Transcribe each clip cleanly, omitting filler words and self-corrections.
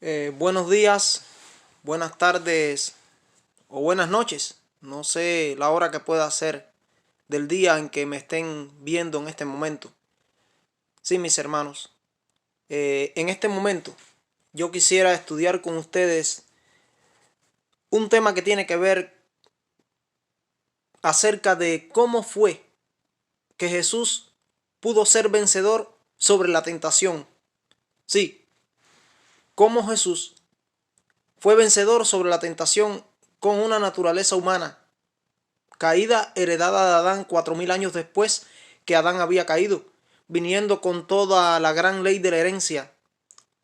Buenos días, buenas tardes o buenas noches. No sé la hora que pueda ser del día en que me estén viendo en este momento. Sí, mis hermanos, en este momento yo quisiera estudiar con ustedes un tema que tiene que ver acerca de cómo fue que Jesús pudo ser vencedor sobre la tentación. Sí, cómo Jesús fue vencedor sobre la tentación con una naturaleza humana caída heredada de Adán 4000 años después que Adán había caído, viniendo con toda la gran ley de la herencia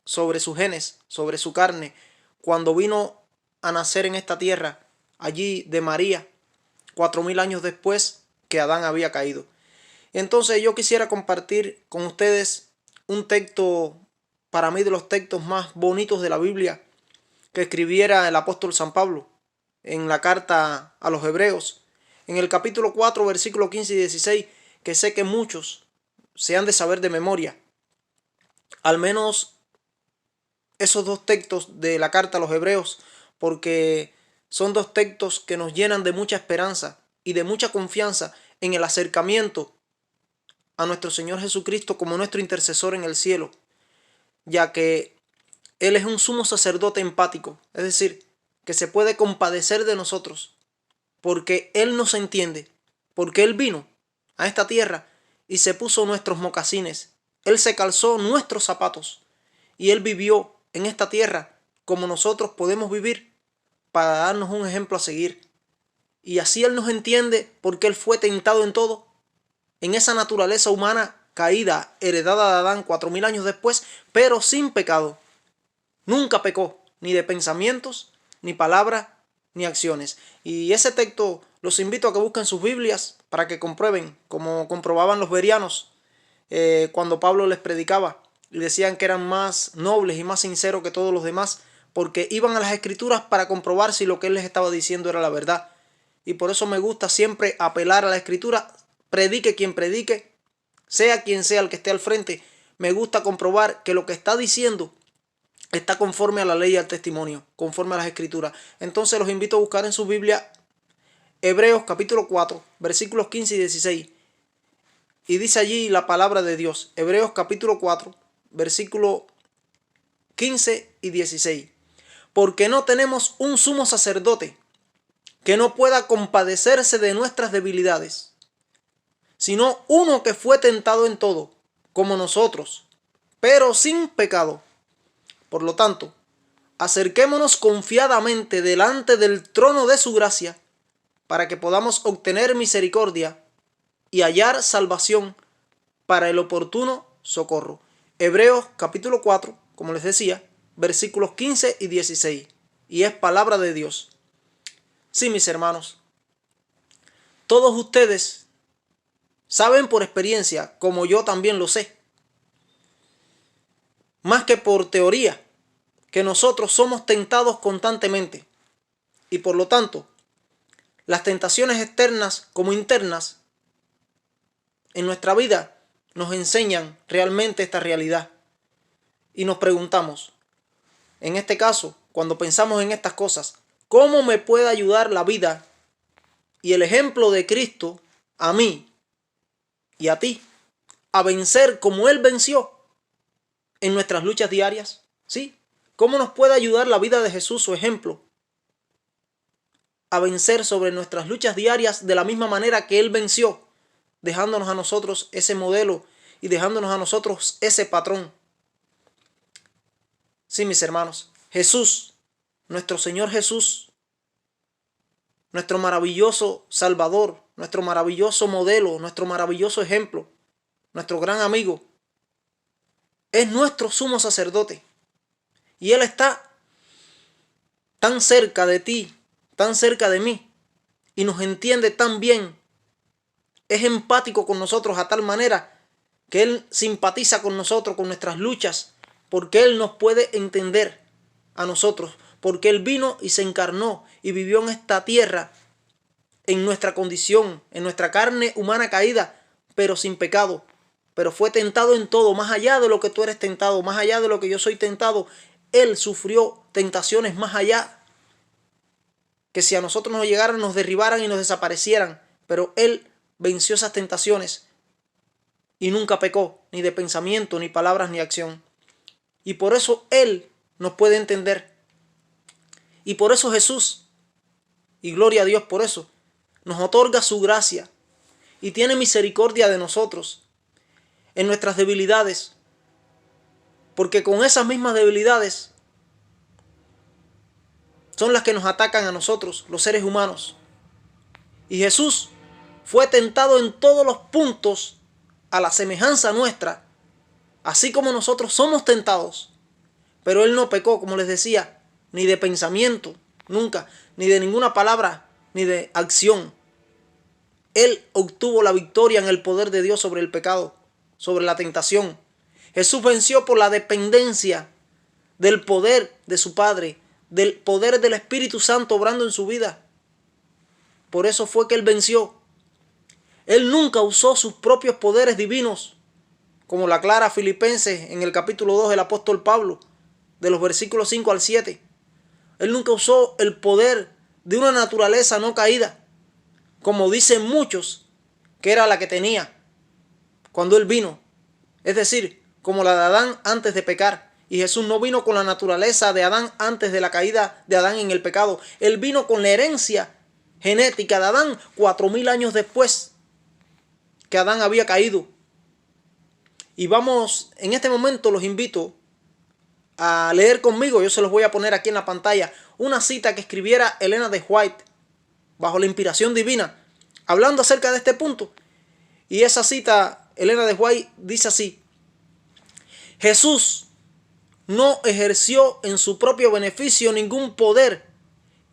sobre sus genes, sobre su carne, cuando vino a nacer en esta tierra, allí de María, 4000 años después que Adán había caído. Entonces yo quisiera compartir con ustedes un texto, para mí de los textos más bonitos de la Biblia, que escribiera el apóstol San Pablo en la carta a los Hebreos, en el capítulo 4, versículos 15 y 16, que sé que muchos se han de saber de memoria. Al menos esos dos textos de la carta a los Hebreos, porque son dos textos que nos llenan de mucha esperanza y de mucha confianza en el acercamiento a nuestro Señor Jesucristo como nuestro intercesor en el cielo, ya que Él es un sumo sacerdote empático, es decir, que se puede compadecer de nosotros, porque Él nos entiende, porque Él vino a esta tierra y se puso nuestros mocasines, Él se calzó nuestros zapatos y Él vivió en esta tierra como nosotros podemos vivir para darnos un ejemplo a seguir. Y así Él nos entiende porque Él fue tentado en todo, en esa naturaleza humana caída, heredada de Adán 4000 años después, pero sin pecado. Nunca pecó, ni de pensamientos, ni palabras, ni acciones. Y ese texto los invito a que busquen sus Biblias para que comprueben, como comprobaban los bereanos cuando Pablo les predicaba. Y decían que eran más nobles y más sinceros que todos los demás, porque iban a las Escrituras para comprobar si lo que él les estaba diciendo era la verdad. Y por eso me gusta siempre apelar a la Escritura, predique quien predique, sea quien sea el que esté al frente. Me gusta comprobar que lo que está diciendo está conforme a la ley y al testimonio, conforme a las Escrituras. Entonces los invito a buscar en su Biblia Hebreos capítulo 4, versículos 15 y 16. Y dice allí la palabra de Dios, Hebreos capítulo 4, versículos 15 y 16. Porque no tenemos un sumo sacerdote que no pueda compadecerse de nuestras debilidades, sino uno que fue tentado en todo, como nosotros, pero sin pecado. Por lo tanto, acerquémonos confiadamente delante del trono de su gracia, para que podamos obtener misericordia y hallar salvación para el oportuno socorro. Hebreos capítulo 4, como les decía, versículos 15 y 16. Y es palabra de Dios. Sí, mis hermanos, todos ustedes saben por experiencia, como yo también lo sé, más que por teoría, que nosotros somos tentados constantemente. Y por lo tanto, las tentaciones externas como internas en nuestra vida nos enseñan realmente esta realidad. Y nos preguntamos, en este caso, cuando pensamos en estas cosas, ¿cómo me puede ayudar la vida y el ejemplo de Cristo a mí y a ti a vencer como Él venció en nuestras luchas diarias? ¿Sí? ¿Cómo nos puede ayudar la vida de Jesús, su ejemplo, a vencer sobre nuestras luchas diarias de la misma manera que Él venció, dejándonos a nosotros ese modelo y dejándonos a nosotros ese patrón? Sí, mis hermanos, Jesús, nuestro Señor Jesús, nuestro maravilloso Salvador, nuestro maravilloso modelo, nuestro maravilloso ejemplo, nuestro gran amigo, es nuestro sumo sacerdote. Y Él está tan cerca de ti, tan cerca de mí, y nos entiende tan bien. Es empático con nosotros a tal manera que Él simpatiza con nosotros, con nuestras luchas, porque Él nos puede entender a nosotros, porque Él vino y se encarnó y vivió en esta tierra, en nuestra condición, en nuestra carne humana caída, pero sin pecado. Pero fue tentado en todo, más allá de lo que tú eres tentado, más allá de lo que yo soy tentado. Él sufrió tentaciones más allá, que si a nosotros nos llegaran, nos derribaran y nos desaparecieran. Pero Él venció esas tentaciones y nunca pecó, ni de pensamiento, ni palabras, ni acción. Y por eso Él nos puede entender. Y por eso Jesús, y gloria a Dios por eso, nos otorga su gracia y tiene misericordia de nosotros en nuestras debilidades. Porque con esas mismas debilidades son las que nos atacan a nosotros, los seres humanos. Y Jesús fue tentado en todos los puntos a la semejanza nuestra, así como nosotros somos tentados. Pero Él no pecó, como les decía, ni de pensamiento, nunca, ni de ninguna palabra, ni de acción. Él obtuvo la victoria en el poder de Dios sobre el pecado, sobre la tentación. Jesús venció por la dependencia del poder de su Padre, del poder del Espíritu Santo obrando en su vida. Por eso fue que Él venció. Él nunca usó sus propios poderes divinos, como la aclara Filipenses en el capítulo 2 del apóstol Pablo, de los versículos 5 al 7. Él nunca usó el poder de una naturaleza no caída, como dicen muchos, que era la que tenía cuando Él vino. Es decir, como la de Adán antes de pecar. Y Jesús no vino con la naturaleza de Adán antes de la caída de Adán en el pecado. Él vino con la herencia genética de Adán 4000 años después que Adán había caído. Y vamos, en este momento los invito a leer conmigo, yo se los voy a poner aquí en la pantalla, una cita que escribiera Elena de White, bajo la inspiración divina, hablando acerca de este punto. Y esa cita, Elena de White, dice así: Jesús no ejerció en su propio beneficio ningún poder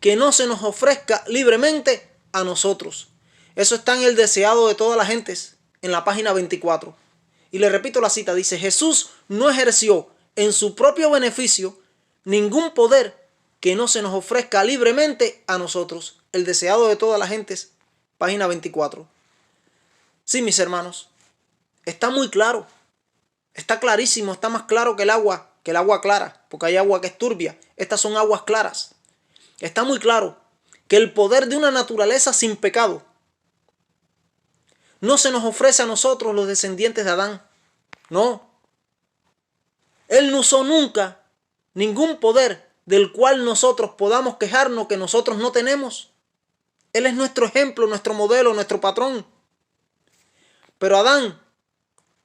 que no se nos ofrezca libremente a nosotros. Eso está en el deseado de todas las gentes, en la página 24. Y le repito la cita, dice: Jesús no ejerció en su propio beneficio ningún poder que no se nos ofrezca libremente a nosotros. El deseado de todas las gentes, página 24. Sí, mis hermanos, está muy claro, está clarísimo, está más claro que el agua clara, porque hay agua que es turbia. Estas son aguas claras. Está muy claro que el poder de una naturaleza sin pecado no se nos ofrece a nosotros, los descendientes de Adán. No. Él no usó nunca ningún poder del cual nosotros podamos quejarnos que nosotros no tenemos. Él es nuestro ejemplo, nuestro modelo, nuestro patrón. Pero Adán,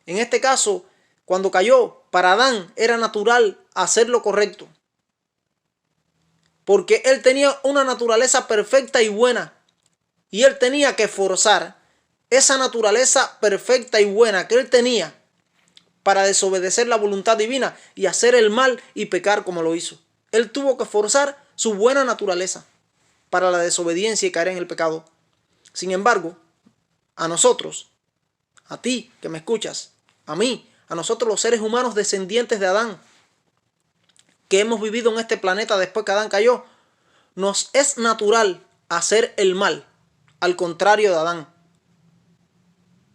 en este caso, cuando cayó, para Adán era natural hacer lo correcto. Porque él tenía una naturaleza perfecta y buena. Y él tenía que forzar esa naturaleza perfecta y buena que él tenía para desobedecer la voluntad divina y hacer el mal y pecar como lo hizo. Él tuvo que forzar su buena naturaleza para la desobediencia y caer en el pecado. Sin embargo, a nosotros, a ti que me escuchas, a mí, a nosotros los seres humanos descendientes de Adán, que hemos vivido en este planeta después que Adán cayó, nos es natural hacer el mal, al contrario de Adán.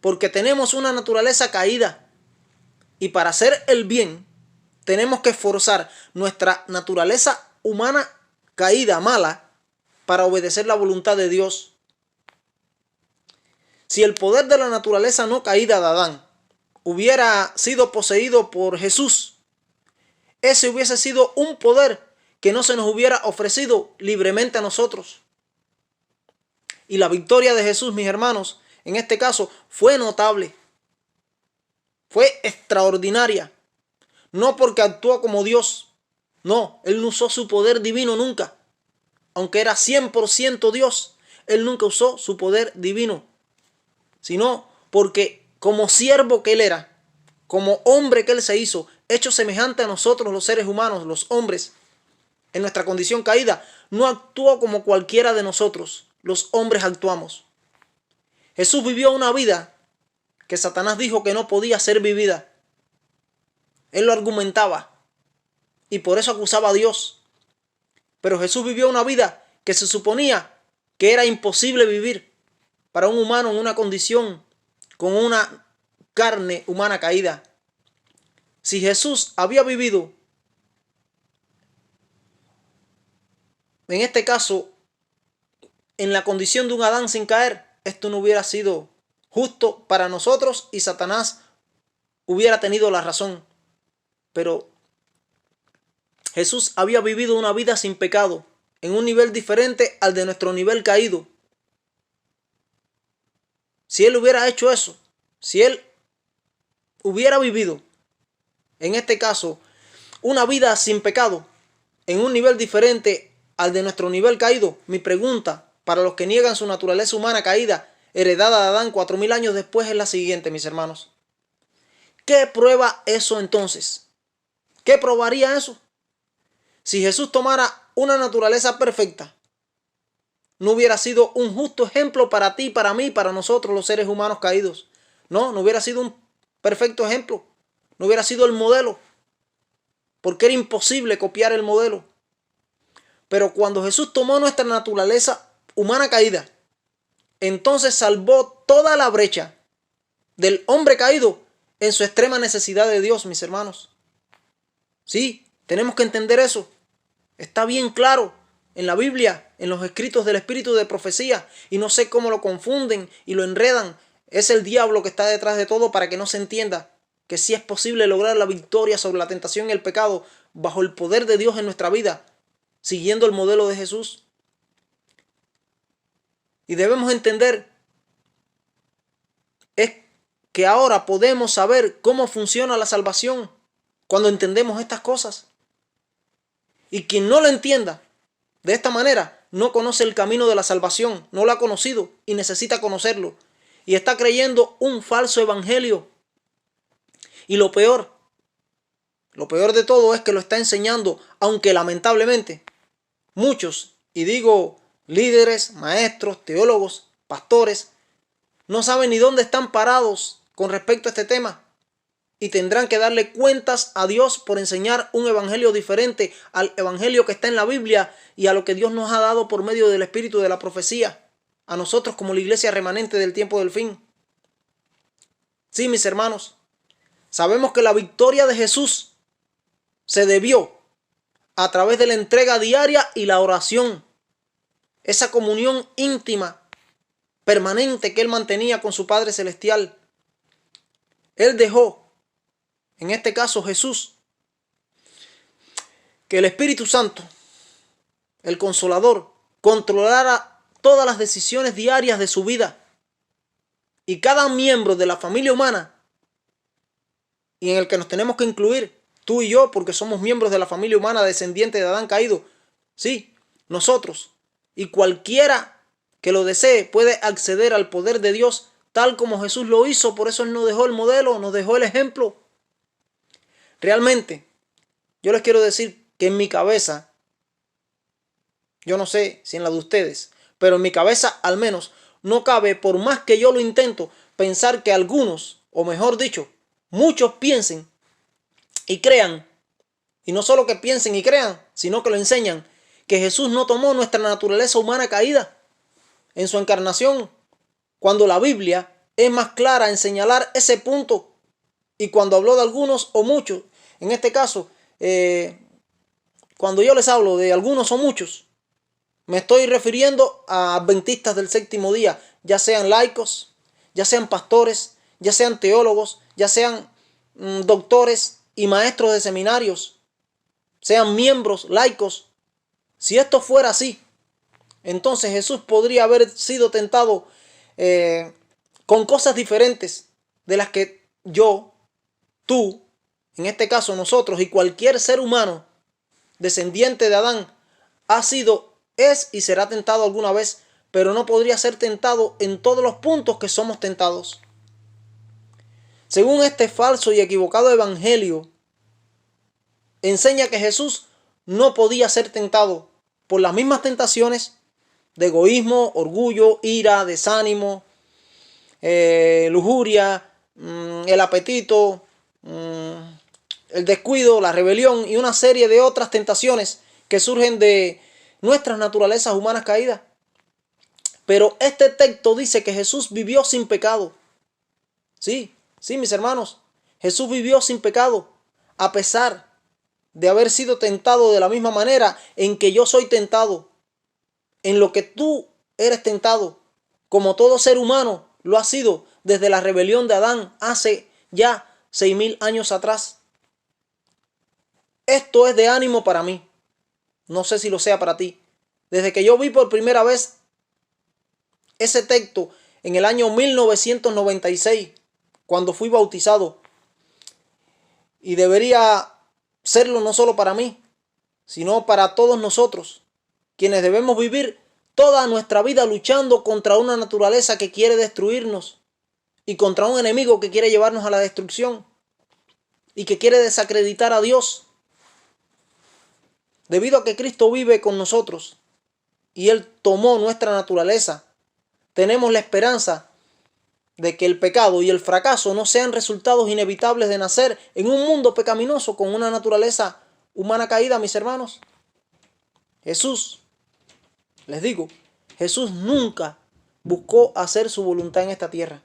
Porque tenemos una naturaleza caída. Y para hacer el bien, tenemos que esforzar nuestra naturaleza humana caída, mala, para obedecer la voluntad de Dios. Si el poder de la naturaleza no caída de Adán hubiera sido poseído por Jesús, ese hubiese sido un poder que no se nos hubiera ofrecido libremente a nosotros. Y la victoria de Jesús, mis hermanos, en este caso fue notable. Fue extraordinaria. No porque actuó como Dios. No, Él no usó su poder divino nunca. Aunque era 100% Dios, Él nunca usó su poder divino. Sino porque como siervo que Él era, como hombre que Él se hizo, hecho semejante a nosotros los seres humanos, los hombres, en nuestra condición caída, no actuó como cualquiera de nosotros, los hombres actuamos. Jesús vivió una vida que Satanás dijo que no podía ser vivida. Él lo argumentaba y por eso acusaba a Dios. Pero Jesús vivió una vida que se suponía que era imposible vivir para un humano en una condición con una carne humana caída. Si Jesús había vivido en este caso, en la condición de un Adán sin caer, esto no hubiera sido justo para nosotros y Satanás hubiera tenido la razón. Pero Jesús había vivido una vida sin pecado, en un nivel diferente al de nuestro nivel caído. Si Él hubiera hecho eso, si Él hubiera vivido, en este caso, una vida sin pecado, en un nivel diferente al de nuestro nivel caído, mi pregunta para los que niegan su naturaleza humana caída, heredada de Adán 4000 años después, es la siguiente, mis hermanos. ¿Qué prueba eso entonces? ¿Qué probaría eso? Si Jesús tomara una naturaleza perfecta, no hubiera sido un justo ejemplo para ti, para mí, para nosotros los seres humanos caídos. No hubiera sido un perfecto ejemplo. No hubiera sido el modelo. Porque era imposible copiar el modelo. Pero cuando Jesús tomó nuestra naturaleza humana caída, entonces salvó toda la brecha del hombre caído en su extrema necesidad de Dios, mis hermanos. Sí, tenemos que entender eso. Está bien claro en la Biblia, en los escritos del Espíritu de profecía, y no sé cómo lo confunden y lo enredan. Es el diablo que está detrás de todo para que no se entienda que sí es posible lograr la victoria sobre la tentación y el pecado bajo el poder de Dios en nuestra vida, siguiendo el modelo de Jesús. Y debemos entender es que ahora podemos saber cómo funciona la salvación cuando entendemos estas cosas. Y quien no lo entienda de esta manera no conoce el camino de la salvación, no lo ha conocido y necesita conocerlo. Y está creyendo un falso evangelio. Y lo peor de todo es que lo está enseñando, aunque lamentablemente muchos, y digo líderes, maestros, teólogos, pastores, no saben ni dónde están parados con respecto a este tema. Y tendrán que darle cuentas a Dios por enseñar un evangelio diferente al evangelio que está en la Biblia y a lo que Dios nos ha dado por medio del espíritu de la profecía, a nosotros como la iglesia remanente del tiempo del fin. Sí, mis hermanos, sabemos que la victoria de Jesús se debió a través de la entrega diaria y la oración, esa comunión íntima, permanente que Él mantenía con su Padre Celestial. Él dejó, en este caso Jesús, que el Espíritu Santo, el Consolador, controlara todas las decisiones diarias de su vida. Y cada miembro de la familia humana, y en el que nos tenemos que incluir, tú y yo, porque somos miembros de la familia humana descendiente de Adán caído, sí, nosotros, y cualquiera que lo desee puede acceder al poder de Dios tal como Jesús lo hizo. Por eso Él nos dejó el modelo, nos dejó el ejemplo. Realmente, yo les quiero decir que en mi cabeza, yo no sé si en la de ustedes, pero en mi cabeza al menos no cabe, por más que yo lo intento, pensar que algunos, o mejor dicho, muchos piensen y crean, y no solo que piensen y crean, sino que lo enseñan, que Jesús no tomó nuestra naturaleza humana caída en su encarnación, cuando la Biblia es más clara en señalar ese punto. Y cuando habló de algunos o muchos, en este caso, cuando yo les hablo de algunos o muchos, me estoy refiriendo a adventistas del séptimo día, ya sean laicos, ya sean pastores, ya sean teólogos, ya sean doctores y maestros de seminarios, sean miembros laicos. Si esto fuera así, entonces Jesús podría haber sido tentado con cosas diferentes de las que yo, tú, en este caso nosotros y cualquier ser humano descendiente de Adán ha sido, es y será tentado alguna vez, pero no podría ser tentado en todos los puntos que somos tentados. Según este falso y equivocado evangelio, enseña que Jesús no podía ser tentado por las mismas tentaciones de egoísmo, orgullo, ira, desánimo, lujuria, el apetito, el descuido, la rebelión y una serie de otras tentaciones que surgen de nuestras naturalezas humanas caídas. Pero este texto dice que Jesús vivió sin pecado. Sí, mis hermanos, Jesús vivió sin pecado, a pesar de haber sido tentado de la misma manera en que yo soy tentado. en lo que tú eres tentado, como todo ser humano lo ha sido desde la rebelión de Adán hace ya 6.000 años atrás. Esto es de ánimo para mí. No sé si lo sea para ti. Desde que yo vi por primera vez ese texto en el año 1996, cuando fui bautizado, y debería serlo no solo para mí, sino para todos nosotros, quienes debemos vivir toda nuestra vida luchando contra una naturaleza que quiere destruirnos y contra un enemigo que quiere llevarnos a la destrucción y que quiere desacreditar a Dios. Debido a que Cristo vive con nosotros y Él tomó nuestra naturaleza, tenemos la esperanza de que el pecado y el fracaso no sean resultados inevitables de nacer en un mundo pecaminoso con una naturaleza humana caída, mis hermanos. Jesús, les digo, Jesús nunca buscó hacer su voluntad en esta tierra.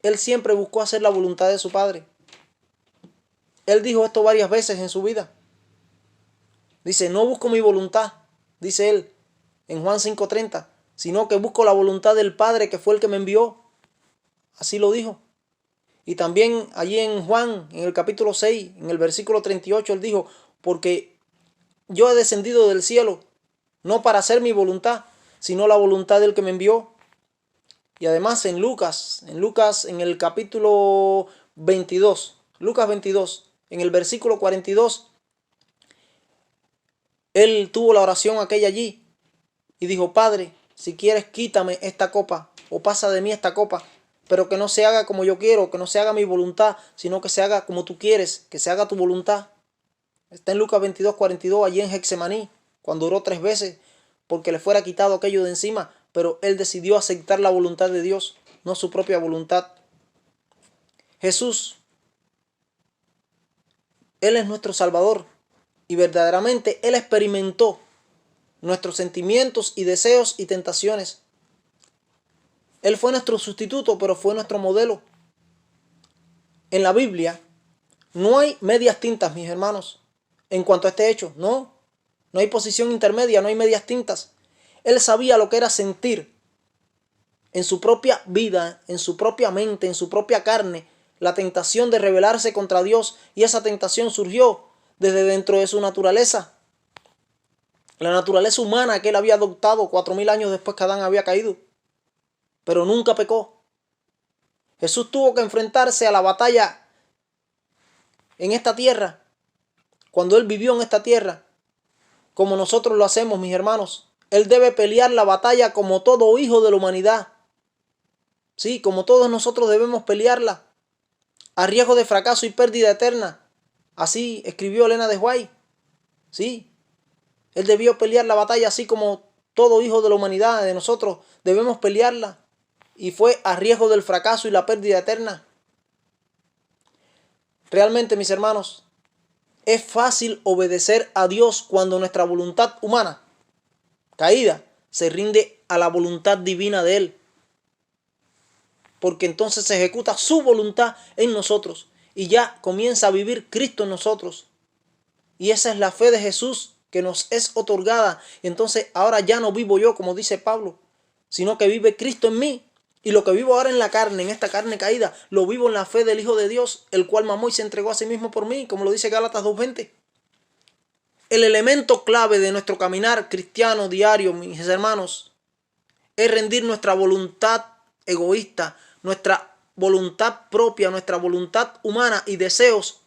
Él siempre buscó hacer la voluntad de su Padre. Él dijo esto varias veces en su vida. Dice, no busco mi voluntad, dice Él en Juan 5:30, sino que busco la voluntad del Padre que fue el que me envió. Así lo dijo. Y también allí en Juan, en el capítulo 6, en el versículo 38, Él dijo, porque yo he descendido del cielo, no para hacer mi voluntad, sino la voluntad del que me envió. Y además en Lucas en el capítulo 22, Lucas 22, en el versículo 42, Él tuvo la oración aquella allí y dijo, Padre, si quieres quítame esta copa o pasa de mí esta copa, pero que no se haga como yo quiero, que no se haga mi voluntad, sino que se haga como tú quieres, que se haga tu voluntad. Está en Lucas 22, 42, allí en Getsemaní, cuando oró 3 veces porque le fuera quitado aquello de encima, pero Él decidió aceptar la voluntad de Dios, no su propia voluntad. Jesús, Él es nuestro Salvador y verdaderamente Él experimentó nuestros sentimientos y deseos y tentaciones. Él fue nuestro sustituto, pero fue nuestro modelo. En la Biblia no hay medias tintas, mis hermanos, en cuanto a este hecho. No hay posición intermedia, no hay medias tintas. Él sabía lo que era sentir en su propia vida, en su propia mente, en su propia carne, la tentación de rebelarse contra Dios, y esa tentación surgió desde dentro de su naturaleza. La naturaleza humana que Él había adoptado 4.000 años después que Adán había caído. Pero nunca pecó. Jesús tuvo que enfrentarse a la batalla en esta tierra, cuando Él vivió en esta tierra, como nosotros lo hacemos, mis hermanos. Él debe pelear la batalla como todo hijo de la humanidad. Sí, como todos nosotros debemos pelearla, a riesgo de fracaso y pérdida eterna. Así escribió Elena de White. Sí, Él debió pelear la batalla así como todo hijo de la humanidad, de nosotros, debemos pelearla. Y fue a riesgo del fracaso y la pérdida eterna. Realmente, mis hermanos, es fácil obedecer a Dios cuando nuestra voluntad humana, caída, se rinde a la voluntad divina de Él. Porque entonces se ejecuta su voluntad en nosotros y ya comienza a vivir Cristo en nosotros. Y esa es la fe de Jesús que nos es otorgada. Y entonces ahora ya no vivo yo, como dice Pablo, sino que vive Cristo en mí. Y lo que vivo ahora en la carne, en esta carne caída, lo vivo en la fe del Hijo de Dios, el cual me amó y se entregó a sí mismo por mí, como lo dice Gálatas 2:20. El elemento clave de nuestro caminar cristiano diario, mis hermanos, es rendir nuestra voluntad egoísta, nuestra voluntad propia, nuestra voluntad humana y deseos,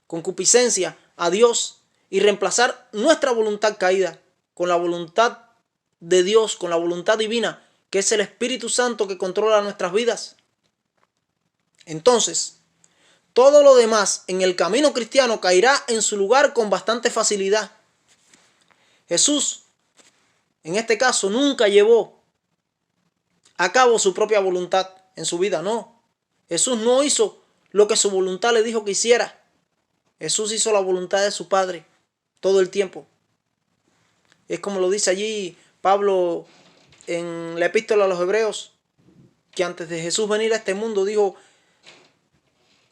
concupiscencia, a Dios, y reemplazar nuestra voluntad caída con la voluntad de Dios, con la voluntad divina, que es el Espíritu Santo que controla nuestras vidas. Entonces, todo lo demás en el camino cristiano caerá en su lugar con bastante facilidad. Jesús, en este caso, nunca llevó a cabo su propia voluntad en su vida, no. Jesús no hizo lo que su voluntad le dijo que hiciera. Jesús hizo la voluntad de su Padre todo el tiempo. Es como lo dice allí Pablo en la epístola a los Hebreos, que antes de Jesús venir a este mundo dijo,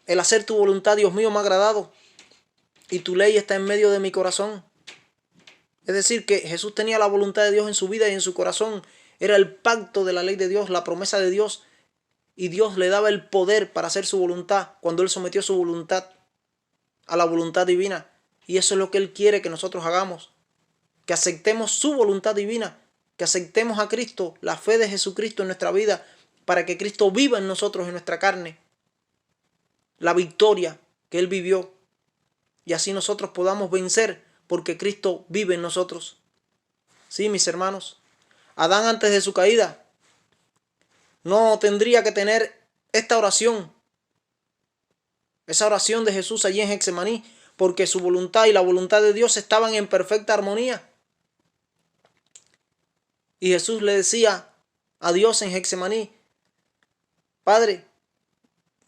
el hacer tu voluntad, Dios mío, me ha agradado, y tu ley está en medio de mi corazón. Es decir, que Jesús tenía la voluntad de Dios en su vida y en su corazón. Era el pacto de la ley de Dios, la promesa de Dios. Y Dios le daba el poder para hacer su voluntad cuando Él sometió su voluntad a la voluntad divina. Y eso es lo que Él quiere que nosotros hagamos. Que aceptemos su voluntad divina. Que aceptemos a Cristo, la fe de Jesucristo en nuestra vida, para que Cristo viva en nosotros, en nuestra carne. La victoria que Él vivió. Y así nosotros podamos vencer, porque Cristo vive en nosotros. Sí, mis hermanos. Adán, antes de su caída, no tendría que tener esta oración. Esa oración de Jesús allí en Getsemaní, porque su voluntad y la voluntad de Dios estaban en perfecta armonía. Y Jesús le decía a Dios en Getsemaní: Padre,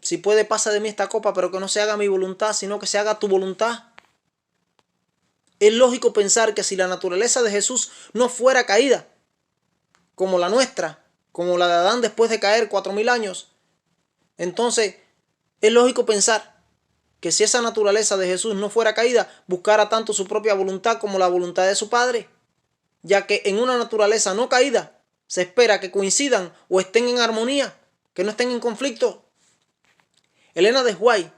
si puede, pasa de mí esta copa, pero que no se haga mi voluntad, sino que se haga tu voluntad. Es lógico pensar que si la naturaleza de Jesús no fuera caída, como la nuestra, como la de Adán después de caer 4000 años, entonces es lógico pensar que si esa naturaleza de Jesús no fuera caída, buscara tanto su propia voluntad como la voluntad de su Padre, ya que en una naturaleza no caída se espera que coincidan o estén en armonía, que no estén en conflicto. Elena de White,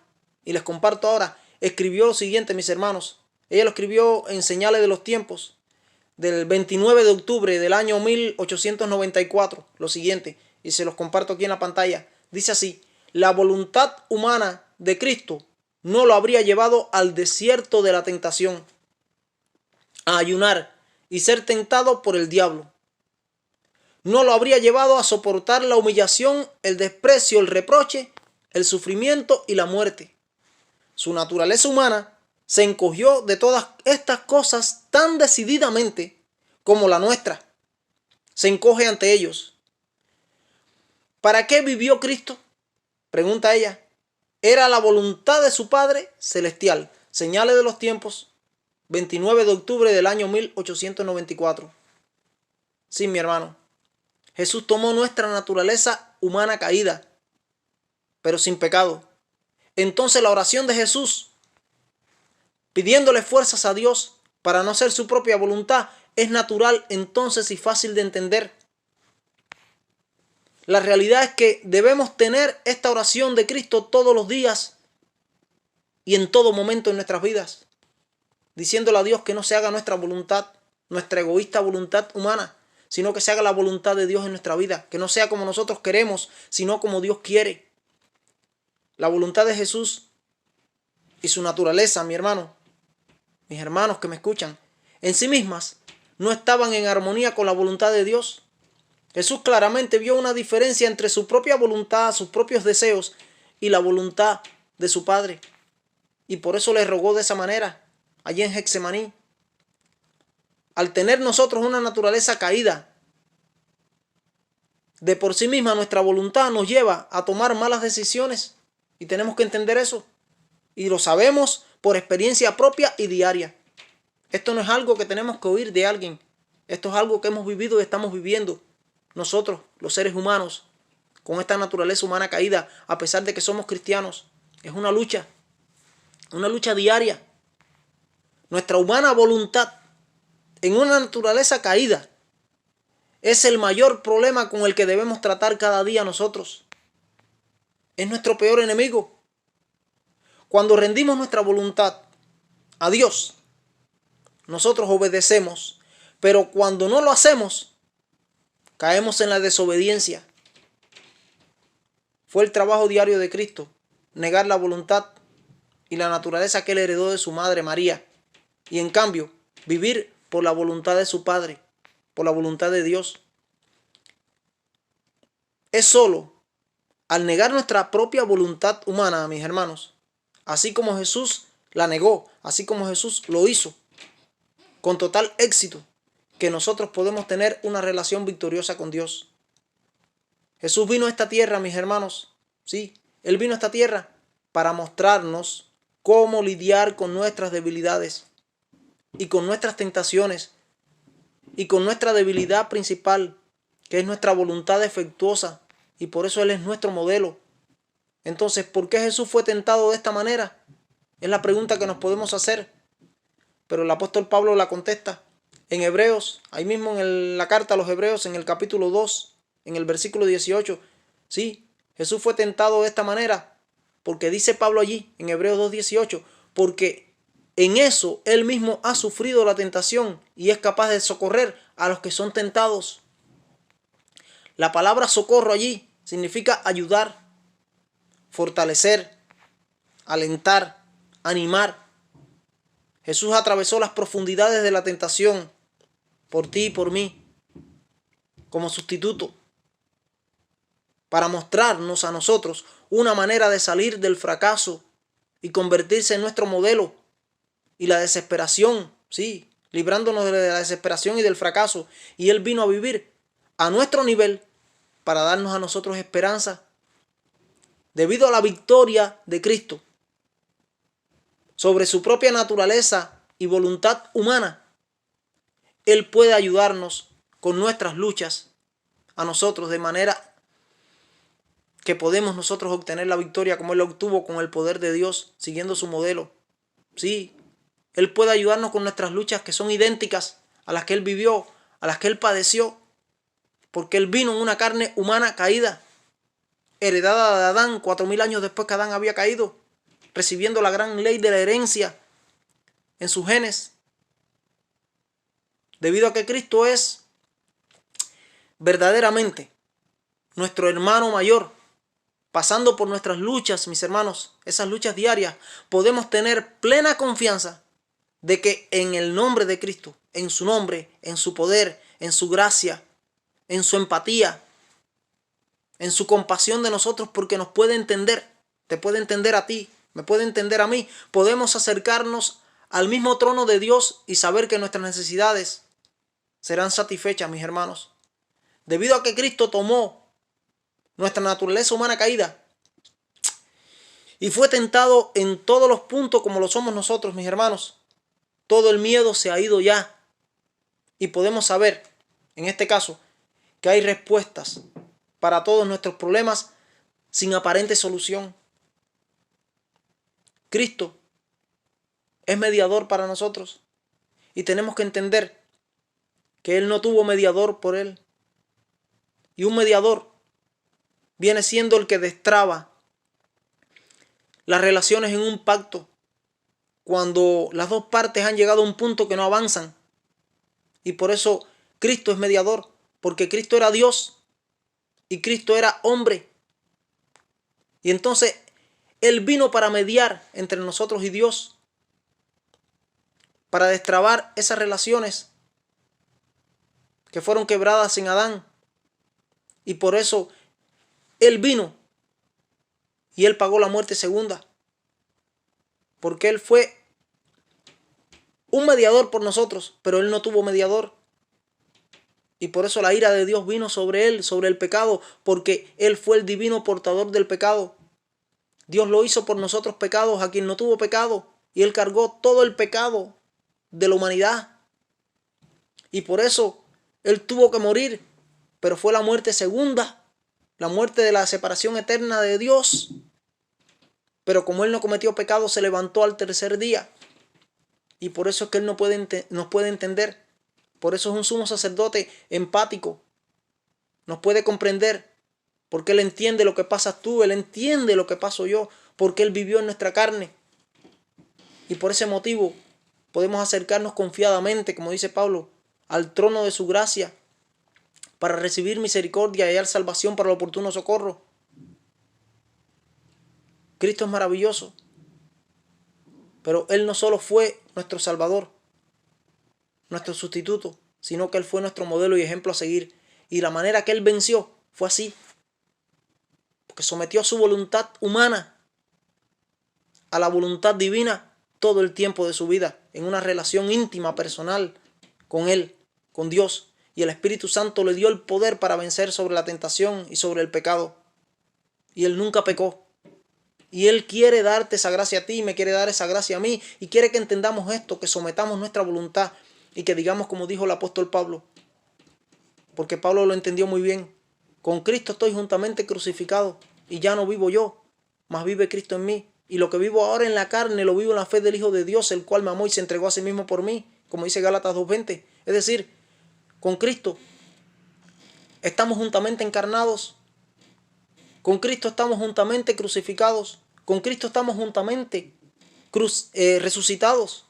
y les comparto ahora, escribió lo siguiente, mis hermanos. Ella lo escribió en Señales de los Tiempos, del 29 de octubre del año 1894, lo siguiente, y se los comparto aquí en la pantalla. Dice así: la voluntad humana de Cristo no lo habría llevado al desierto de la tentación, a ayunar y ser tentado por el diablo. No lo habría llevado a soportar la humillación, el desprecio, el reproche, el sufrimiento y la muerte. Su naturaleza humana se encogió de todas estas cosas tan decididamente como la nuestra se encoge ante ellos. ¿Para qué vivió Cristo?, pregunta ella. Era la voluntad de su Padre celestial. Señales de los Tiempos, 29 de octubre del año 1894. Sí, mi hermano. Jesús tomó nuestra naturaleza humana caída, pero sin pecado. Entonces la oración de Jesús, pidiéndole fuerzas a Dios para no hacer su propia voluntad, es natural entonces y fácil de entender. La realidad es que debemos tener esta oración de Cristo todos los días y en todo momento en nuestras vidas, diciéndole a Dios que no se haga nuestra voluntad, nuestra egoísta voluntad humana, sino que se haga la voluntad de Dios en nuestra vida, que no sea como nosotros queremos, sino como Dios quiere. La voluntad de Jesús y su naturaleza, mi hermano, mis hermanos que me escuchan, en sí mismas no estaban en armonía con la voluntad de Dios. Jesús claramente vio una diferencia entre su propia voluntad, sus propios deseos y la voluntad de su Padre. Y por eso le rogó de esa manera, allí en Getsemaní. Al tener nosotros una naturaleza caída, de por sí misma nuestra voluntad nos lleva a tomar malas decisiones. Y tenemos que entender eso. Y lo sabemos por experiencia propia y diaria. Esto no es algo que tenemos que oír de alguien. Esto es algo que hemos vivido y estamos viviendo nosotros, los seres humanos, con esta naturaleza humana caída, a pesar de que somos cristianos. Es una lucha diaria. Nuestra humana voluntad, en una naturaleza caída, es el mayor problema con el que debemos tratar cada día nosotros. Es nuestro peor enemigo. Cuando rendimos nuestra voluntad a Dios, nosotros obedecemos, pero cuando no lo hacemos, caemos en la desobediencia. Fue el trabajo diario de Cristo, negar la voluntad y la naturaleza que él heredó de su madre María, y en cambio, vivir por la voluntad de su Padre, por la voluntad de Dios. Es solo al negar nuestra propia voluntad humana, mis hermanos, así como Jesús la negó, así como Jesús lo hizo, con total éxito, que nosotros podemos tener una relación victoriosa con Dios. Jesús vino a esta tierra, mis hermanos, sí, Él vino a esta tierra para mostrarnos cómo lidiar con nuestras debilidades y con nuestras tentaciones y con nuestra debilidad principal, que es nuestra voluntad defectuosa, y por eso Él es nuestro modelo. Entonces, ¿por qué Jesús fue tentado de esta manera? Es la pregunta que nos podemos hacer. Pero el apóstol Pablo la contesta En Hebreos, ahí mismo en la carta a los Hebreos, en el capítulo 2, en el versículo 18, sí, Jesús fue tentado de esta manera, porque dice Pablo allí, en Hebreos 2:18, porque en eso él mismo ha sufrido la tentación y es capaz de socorrer a los que son tentados. La palabra socorro allí significa ayudar, fortalecer, alentar, animar. Jesús atravesó las profundidades de la tentación por ti y por mí, como sustituto, para mostrarnos a nosotros una manera de salir del fracaso y convertirse en nuestro modelo. Y la desesperación, sí, librándonos de la desesperación y del fracaso. Y Él vino a vivir a nuestro nivel para darnos a nosotros esperanza. Debido a la victoria de Cristo sobre su propia naturaleza y voluntad humana, Él puede ayudarnos con nuestras luchas a nosotros de manera que podemos nosotros obtener la victoria como Él la obtuvo con el poder de Dios, siguiendo su modelo. Sí, Él puede ayudarnos con nuestras luchas que son idénticas a las que Él vivió, a las que Él padeció, porque Él vino en una carne humana caída, heredada de Adán 4000 años después que Adán había caído, recibiendo la gran ley de la herencia en sus genes. Debido a que Cristo es verdaderamente nuestro hermano mayor, pasando por nuestras luchas, mis hermanos, esas luchas diarias, podemos tener plena confianza de que en el nombre de Cristo, en su nombre, en su poder, en su gracia, en su empatía, en su compasión de nosotros, porque nos puede entender, te puede entender a ti, me puede entender a mí, podemos acercarnos al mismo trono de Dios y saber que nuestras necesidades serán satisfechas, mis hermanos. Debido a que Cristo tomó nuestra naturaleza humana caída y fue tentado en todos los puntos como lo somos nosotros, mis hermanos, todo el miedo se ha ido ya y podemos saber, en este caso, que hay respuestas para todos nuestros problemas sin aparente solución. Cristo es mediador para nosotros y tenemos que entender que Él no tuvo mediador por Él. Y un mediador viene siendo el que destraba las relaciones en un pacto cuando las dos partes han llegado a un punto que no avanzan. Y por eso Cristo es mediador, porque Cristo era Dios y Cristo era hombre. Y entonces Él vino para mediar entre nosotros y Dios, para destrabar esas relaciones que fueron quebradas en Adán. Y por eso Él vino y Él pagó la muerte segunda, porque Él fue un mediador por nosotros, pero Él no tuvo mediador. Y por eso la ira de Dios vino sobre Él, sobre el pecado, porque Él fue el divino portador del pecado. Dios lo hizo por nosotros pecados, a quien no tuvo pecado, y Él cargó todo el pecado de la humanidad. Y por eso Él tuvo que morir, pero fue la muerte segunda, la muerte de la separación eterna de Dios. Pero como Él no cometió pecado, se levantó al tercer día. Y por eso es que Él nos puede entender. Por eso es un sumo sacerdote empático. Nos puede comprender. Porque Él entiende lo que pasas tú. Él entiende lo que paso yo. Porque Él vivió en nuestra carne. Y por ese motivo podemos acercarnos confiadamente, como dice Pablo, al trono de su gracia, para recibir misericordia y hallar salvación para el oportuno socorro. Cristo es maravilloso. Pero Él no solo fue nuestro Salvador, nuestro sustituto, sino que Él fue nuestro modelo y ejemplo a seguir. Y la manera que Él venció fue así. Porque sometió su voluntad humana a la voluntad divina todo el tiempo de su vida, en una relación íntima, personal, con Él, con Dios. Y el Espíritu Santo le dio el poder para vencer sobre la tentación y sobre el pecado. Y Él nunca pecó. Y Él quiere darte esa gracia a ti, me quiere dar esa gracia a mí. Y quiere que entendamos esto, que sometamos nuestra voluntad y que digamos como dijo el apóstol Pablo. Porque Pablo lo entendió muy bien. Con Cristo estoy juntamente crucificado y ya no vivo yo, mas vive Cristo en mí. Y lo que vivo ahora en la carne lo vivo en la fe del Hijo de Dios, el cual me amó y se entregó a sí mismo por mí. como dice Gálatas 2:20. Es decir, con Cristo estamos juntamente encarnados, con Cristo estamos juntamente crucificados, con Cristo estamos juntamente resucitados.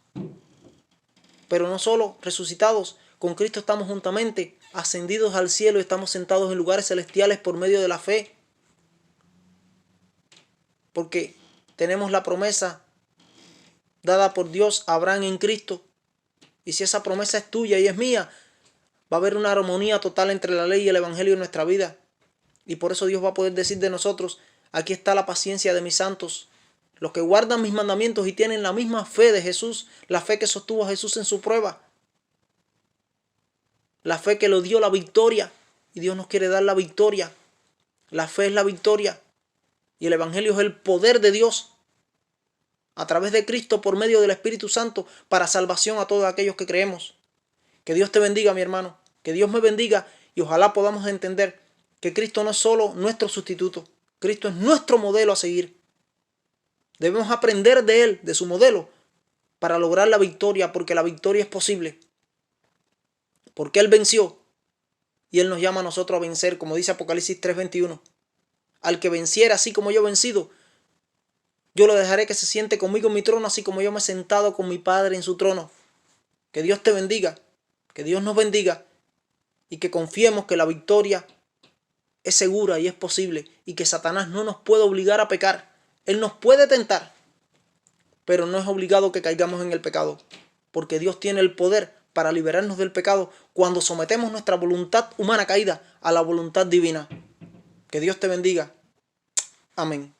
Pero no solo resucitados, con Cristo estamos juntamente ascendidos al cielo y estamos sentados en lugares celestiales por medio de la fe. Porque tenemos la promesa dada por Dios a Abraham en Cristo. Y si esa promesa es tuya y es mía, va a haber una armonía total entre la ley y el evangelio en nuestra vida. Y por eso Dios va a poder decir de nosotros: aquí está la paciencia de mis santos, los que guardan mis mandamientos y tienen la misma fe de Jesús, la fe que sostuvo a Jesús en su prueba, la fe que le dio la victoria. Y Dios nos quiere dar la victoria. La fe es la victoria y el evangelio es el poder de Dios a través de Cristo por medio del Espíritu Santo para salvación a todos aquellos que creemos. Que Dios te bendiga, mi hermano, que Dios me bendiga, y ojalá podamos entender que Cristo no es solo nuestro sustituto, Cristo es nuestro modelo a seguir. Debemos aprender de Él, de su modelo, para lograr la victoria, porque la victoria es posible. Porque Él venció y Él nos llama a nosotros a vencer, como dice Apocalipsis 3:21. Al que venciera así como yo he vencido, yo lo dejaré que se siente conmigo en mi trono, así como yo me he sentado con mi Padre en su trono. Que Dios te bendiga, que Dios nos bendiga, y que confiemos que la victoria es segura y es posible, y que Satanás no nos puede obligar a pecar. Él nos puede tentar, pero no es obligado que caigamos en el pecado, porque Dios tiene el poder para liberarnos del pecado cuando sometemos nuestra voluntad humana caída a la voluntad divina. Que Dios te bendiga. Amén.